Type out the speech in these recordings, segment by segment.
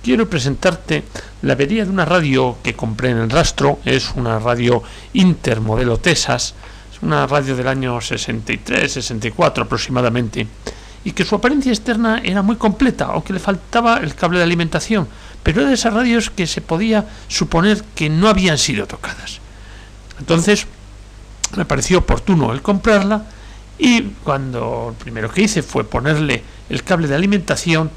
quiero presentarte la avería de una radio que compré en el rastro. Es una radio Inter modelo Texas, es una radio del año 63-64 aproximadamente, y que su apariencia externa era muy completa, aunque le faltaba el cable de alimentación, pero era de esas radios que se podía suponer que no habían sido tocadas. Entonces me pareció oportuno el comprarla, y cuando lo primero que hice fue ponerle el cable de alimentación,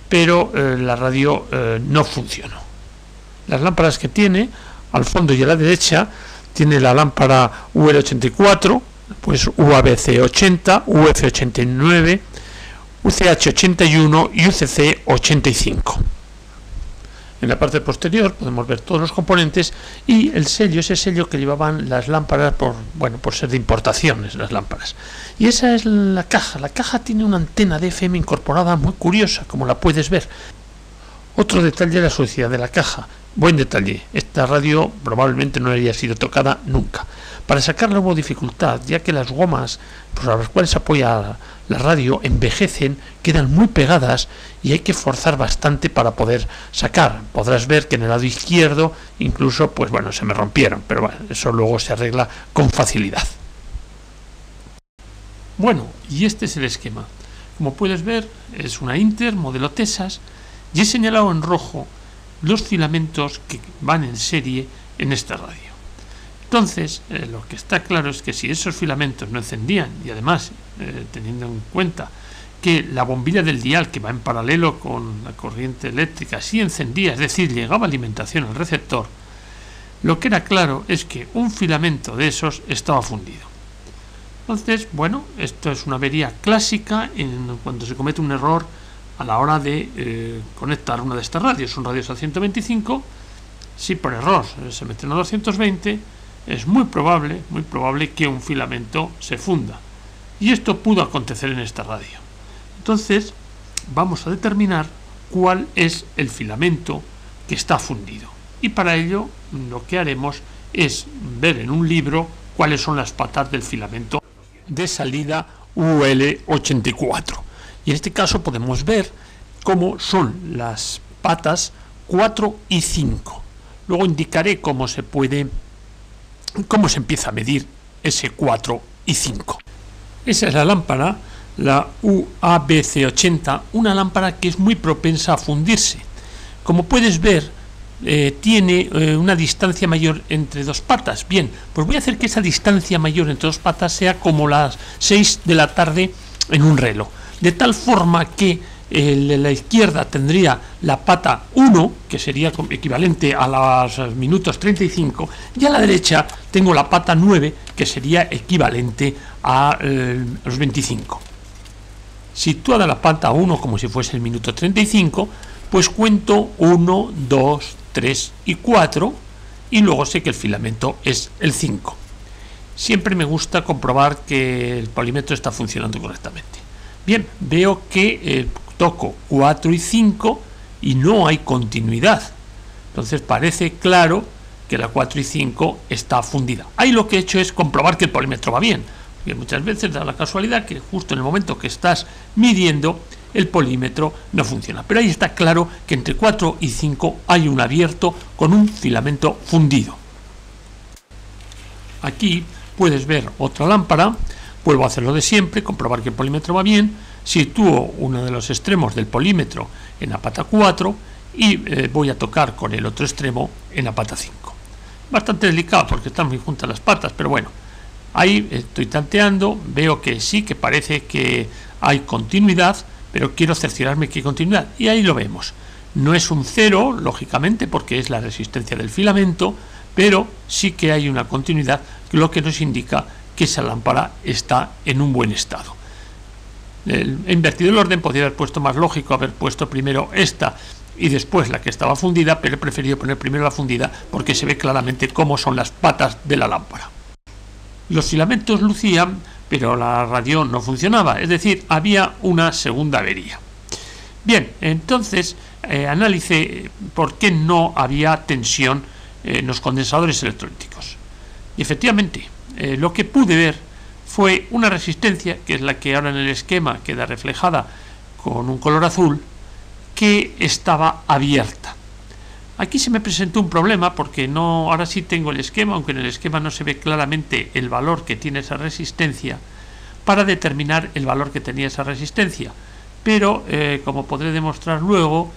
pero la radio no funcionó. Las lámparas que tiene al fondo y a la derecha, tiene la lámpara UL84, pues UABC80, UF89, UCH81 y UCC85. En la parte posterior podemos ver todos los componentes y el sello, ese sello que llevaban las lámparas por ser de importaciones las lámparas. Y esa es la caja. La caja tiene una antena de FM incorporada muy curiosa, como la puedes ver. Otro detalle de la suciedad de la caja. Buen detalle. Esta radio probablemente no habría sido tocada nunca. Para sacarla hubo dificultad, ya que las gomas por las cuales se apoya la radio envejecen, quedan muy pegadas y hay que forzar bastante para poder sacar. Podrás ver que en el lado izquierdo incluso se me rompieron, pero bueno, eso luego se arregla con facilidad. Bueno, y este es el esquema. Como puedes ver, es una Inter modelo Texas y he señalado en rojo los filamentos que van en serie en esta radio. Entonces, lo que está claro es que si esos filamentos no encendían, y además teniendo en cuenta que la bombilla del dial que va en paralelo con la corriente eléctrica sí encendía, es decir, llegaba alimentación al receptor, lo que era claro es que un filamento de esos estaba fundido. Entonces, esto es una avería clásica cuando se comete un error a la hora de conectar una de estas radios. Son radios a 125, si por error se meten a 220, es muy probable que un filamento se funda. Y esto pudo acontecer en esta radio. Entonces, vamos a determinar cuál es el filamento que está fundido. Y para ello, lo que haremos es ver en un libro cuáles son las patas del filamento de salida UL84. Y en este caso podemos ver cómo son las patas 4 y 5. Luego indicaré cómo se empieza a medir ese 4 y 5. Esa es la lámpara, la UABC80, una lámpara que es muy propensa a fundirse. Como puedes ver, tiene una distancia mayor entre dos patas. Bien, pues voy a hacer que esa distancia mayor entre dos patas sea como las 6 de la tarde en un reloj, de tal forma que la izquierda tendría la pata 1, que sería equivalente a los minutos 35, y a la derecha tengo la pata 9, que sería equivalente a los 25. Situada la pata 1 como si fuese el minuto 35, pues cuento 1, 2, 3 y 4, y luego sé que el filamento es el 5. Siempre me gusta comprobar que el polímetro está funcionando correctamente. Bien, veo que toco 4 y 5 y no hay continuidad. Entonces parece claro que la 4 y 5 está fundida. Ahí lo que he hecho es comprobar que el polímetro va bien, porque muchas veces da la casualidad que justo en el momento que estás midiendo el polímetro no funciona. Pero ahí está claro que entre 4 y 5 hay un abierto con un filamento fundido. Aquí puedes ver otra lámpara. Vuelvo a hacer lo de siempre, comprobar que el polímetro va bien. Sitúo uno de los extremos del polímetro en la pata 4 y voy a tocar con el otro extremo en la pata 5. Bastante delicado porque están muy juntas las patas, pero bueno, ahí estoy tanteando, veo que sí, que parece que hay continuidad, pero quiero cerciorarme que hay continuidad, y ahí lo vemos. No es un 0, lógicamente, porque es la resistencia del filamento, pero sí que hay una continuidad, lo que nos indica que esa lámpara está en un buen estado. He invertido el orden, podría haber puesto más lógico, haber puesto primero esta y después la que estaba fundida, pero he preferido poner primero la fundida porque se ve claramente cómo son las patas de la lámpara. Los filamentos lucían, pero la radio no funcionaba, es decir, había una segunda avería. Bien, entonces analicé por qué no había tensión en los condensadores electrolíticos. Y efectivamente, lo que pude ver fue una resistencia, que es la que ahora en el esquema queda reflejada con un color azul, que estaba abierta. Aquí se me presentó un problema porque ahora sí tengo el esquema, aunque en el esquema no se ve claramente el valor que tiene esa resistencia para determinar el valor que tenía esa resistencia. Pero, como podré demostrar luego,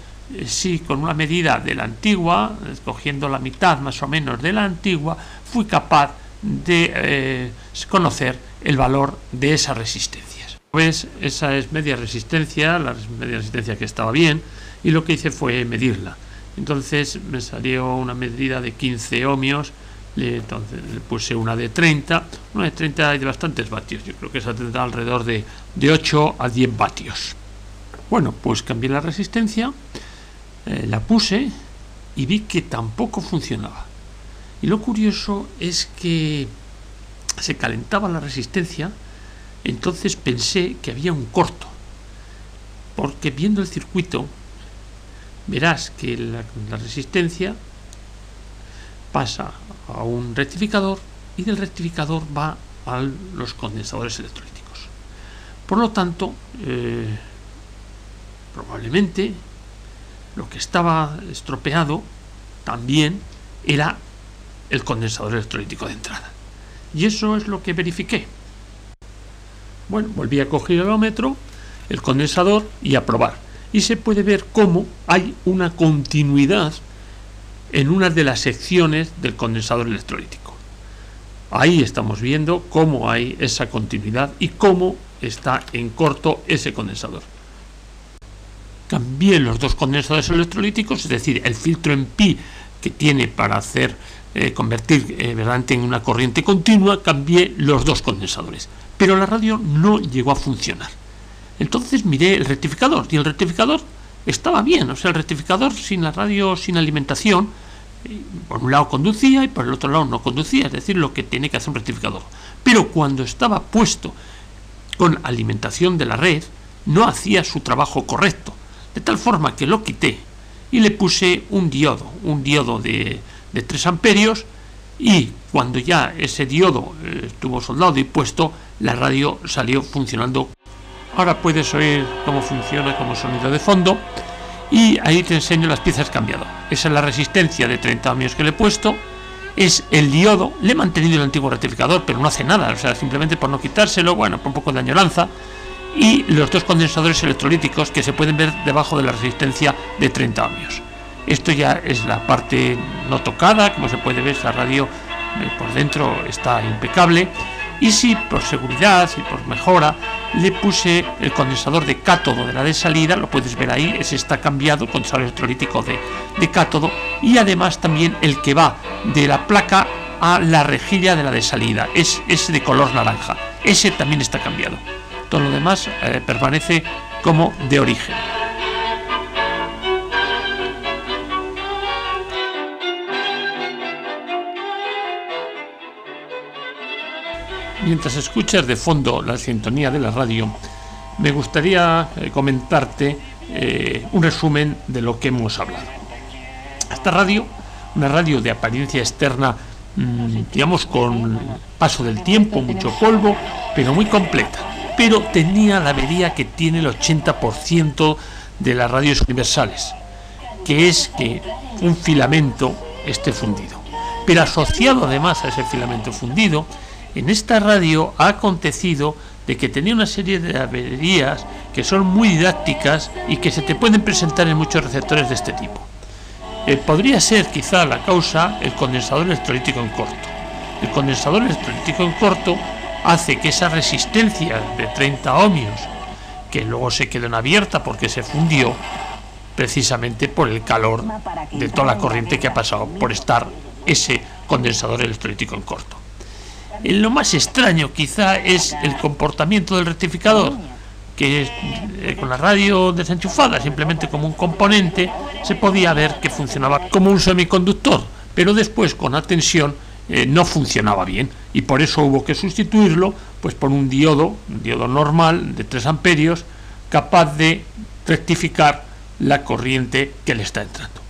sí, con una medida de la antigua, escogiendo la mitad más o menos de la antigua, fui capaz de conocer el valor de esas resistencias. Pues esa es media resistencia, la media resistencia que estaba bien, y lo que hice fue medirla. Entonces me salió una medida de 15 ohmios, entonces le puse una de 30 hay de bastantes vatios, yo creo que esa tendrá alrededor de 8 a 10 vatios. Bueno, pues cambié la resistencia, la puse y vi que tampoco funcionaba. Y lo curioso es que se calentaba la resistencia, entonces pensé que había un corto, porque viendo el circuito verás que la resistencia pasa a un rectificador y del rectificador va a los condensadores electrolíticos. Por lo tanto, probablemente lo que estaba estropeado también era el condensador electrolítico de entrada. Y eso es lo que verifiqué. Bueno, volví a coger el ohmómetro, el condensador y a probar. Y se puede ver cómo hay una continuidad en una de las secciones del condensador electrolítico. Ahí estamos viendo cómo hay esa continuidad y cómo está en corto ese condensador. Cambié los dos condensadores electrolíticos, es decir, el filtro en pi que tiene para convertir verdaderamente en una corriente continua, cambié los dos condensadores. Pero la radio no llegó a funcionar. Entonces miré el rectificador y el rectificador estaba bien, o sea, el rectificador sin la radio, sin alimentación, por un lado conducía y por el otro lado no conducía, es decir, lo que tiene que hacer un rectificador. Pero cuando estaba puesto con alimentación de la red, no hacía su trabajo correcto, de tal forma que lo quité y le puse un diodo de 3 amperios, y cuando ya ese diodo estuvo soldado y puesto, la radio salió funcionando. Ahora puedes oír cómo funciona como sonido de fondo, y ahí te enseño las piezas cambiado. Esa es la resistencia de 30 ohmios que le he puesto, es el diodo, le he mantenido el antiguo rectificador, pero no hace nada, o sea, simplemente por no quitárselo, bueno, por un poco de añoranza, y los dos condensadores electrolíticos que se pueden ver debajo de la resistencia de 30 ohmios. Esto ya es la parte no tocada, como se puede ver, esa radio por dentro está impecable. Y si por seguridad y por mejora le puse el condensador de cátodo de la de salida, lo puedes ver ahí, ese está cambiado, el condensador electrolítico de cátodo, y además también el que va de la placa a la rejilla de la de salida, es de color naranja, ese también está cambiado. Todo lo demás permanece como de origen. Mientras escuchas de fondo la sintonía de la radio, me gustaría comentarte un resumen de lo que hemos hablado. Esta radio, una radio de apariencia externa, digamos con paso del tiempo, mucho polvo, pero muy completa. Pero tenía la avería que tiene el 80% de las radios universales, que es que un filamento esté fundido. Pero asociado además a ese filamento fundido, en esta radio ha acontecido de que tenía una serie de averías que son muy didácticas y que se te pueden presentar en muchos receptores de este tipo. Podría ser quizá la causa el condensador electrolítico en corto. El condensador electrolítico en corto hace que esa resistencia de 30 ohmios, que luego se quedó en abierta porque se fundió, precisamente por el calor de toda la corriente que ha pasado por estar ese condensador electrolítico en corto. Lo más extraño quizá es el comportamiento del rectificador, que con la radio desenchufada, simplemente como un componente, se podía ver que funcionaba como un semiconductor, pero después con la tensión no funcionaba bien, y por eso hubo que sustituirlo pues por un diodo normal de 3 amperios, capaz de rectificar la corriente que le está entrando.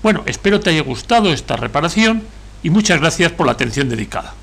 Bueno, espero te haya gustado esta reparación y muchas gracias por la atención dedicada.